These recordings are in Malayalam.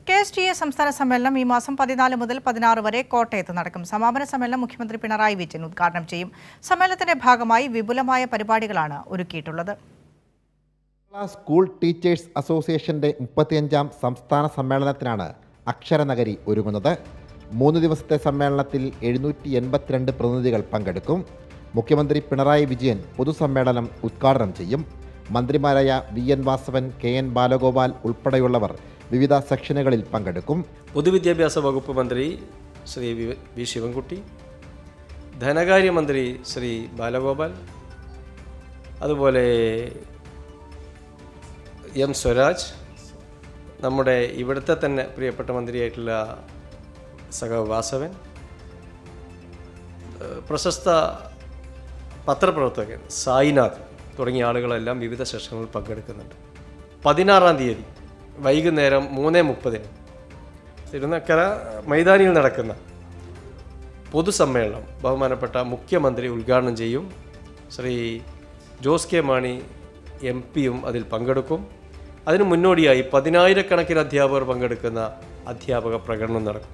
KSTA സംസ്ഥാന സമ്മേളനം ഈ മാസം 14 മുതൽ 16 വരെ കോട്ടയത്ത് നടക്കും. സമാപന സമ്മേളനം മുഖ്യമന്ത്രി പിണറായി വിജയൻ ഉദ്ഘാടനം ചെയ്യും. സമ്മേളനത്തിന്റെ ഭാഗമായി വിപുലമായ പരിപാടികളാണ് ഒരുക്കിയിട്ടുള്ളത്. സ്കൂൾ ടീച്ചേഴ്സ് അസോസിയേഷന്റെ 35ാം സംസ്ഥാന സമ്മേളനത്തിനാണ് അക്ഷരനഗരി ഒരുങ്ങുന്നത്. 3 ദിവസത്തെ സമ്മേളനത്തിൽ 782 പ്രതിനിധികൾ പങ്കെടുക്കും. മുഖ്യമന്ത്രി പിണറായി വിജയൻ പൊതുസമ്മേളനം ഉദ്ഘാടനം ചെയ്യും. മന്ത്രിമാരായ VN വാസവൻ, KN ബാലഗോപാൽ ഉൾപ്പെടെയുള്ളവർ വിവിധ സെക്ഷനുകളിൽ പങ്കെടുക്കും. പൊതുവിദ്യാഭ്യാസ വകുപ്പ് മന്ത്രി ശ്രീ വി ശിവൻകുട്ടി, ധനകാര്യമന്ത്രി ശ്രീ ബാലഗോപാൽ, അതുപോലെ M സ്വരാജ്, നമ്മുടെ ഇവിടുത്തെ തന്നെ പ്രിയപ്പെട്ട മന്ത്രിയായിട്ടുള്ള സഖാവ് വാസവൻ, പ്രശസ്ത പത്രപ്രവർത്തകൻ സായിനാഥ് തുടങ്ങിയ ആളുകളെല്ലാം വിവിധ സെഷനുകളിൽ പങ്കെടുക്കുന്നുണ്ട്. 16-ാം തീയതി വൈകുന്നേരം 3:30 തിരുനക്കര മൈതാനിയിൽ നടക്കുന്ന പൊതുസമ്മേളനം ബഹുമാനപ്പെട്ട മുഖ്യമന്ത്രി ഉദ്ഘാടനം ചെയ്യും. ശ്രീ ജോസ് കെ മാണി MP അതിൽ പങ്കെടുക്കും. അതിനു മുന്നോടിയായി 10,000-കണക്കിന് അധ്യാപകർ പങ്കെടുക്കുന്ന അധ്യാപക പ്രകടനം നടക്കും.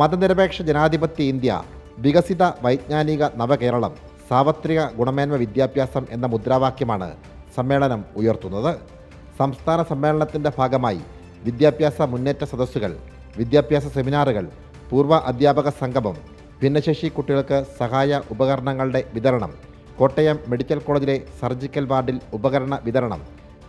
മതനിരപേക്ഷ ജനാധിപത്യ ഇന്ത്യ, വികസിത വൈജ്ഞാനിക നവകേരളം, സാർവത്രിക ഗുണമേന്മ വിദ്യാഭ്യാസം എന്ന മുദ്രാവാക്യമാണ് സമ്മേളനം ഉയർത്തുന്നത്. സംസ്ഥാന സമ്മേളനത്തിൻ്റെ ഭാഗമായി വിദ്യാഭ്യാസ മുന്നേറ്റ സദസ്സുകൾ, വിദ്യാഭ്യാസ സെമിനാറുകൾ, പൂർവ്വ അധ്യാപക സംഗമം, ഭിന്നശേഷി കുട്ടികൾക്ക് സഹായ ഉപകരണങ്ങളുടെ വിതരണം, കോട്ടയം മെഡിക്കൽ കോളേജിലെ സർജിക്കൽ വാർഡിൽ ഉപകരണ വിതരണം,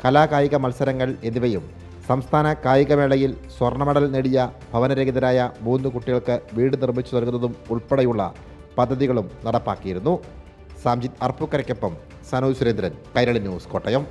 കലാകായിക മത്സരങ്ങൾ എന്നിവയും സംസ്ഥാന കായികമേളയിൽ സ്വർണ്ണ മെഡൽ നേടിയ ഭവനരഹിതരായ 3 കുട്ടികൾക്ക് വീട് നിർമ്മിച്ചു നൽകുന്നതും ഉൾപ്പെടെയുള്ള പദ്ധതികളും നടപ്പാക്കിയിരുന്നു. സാംജിത് അർപ്പുക്കരയ്ക്കൊപ്പം സനോജ് സുരേന്ദ്രൻ, കൈരളി ന്യൂസ്, കോട്ടയം.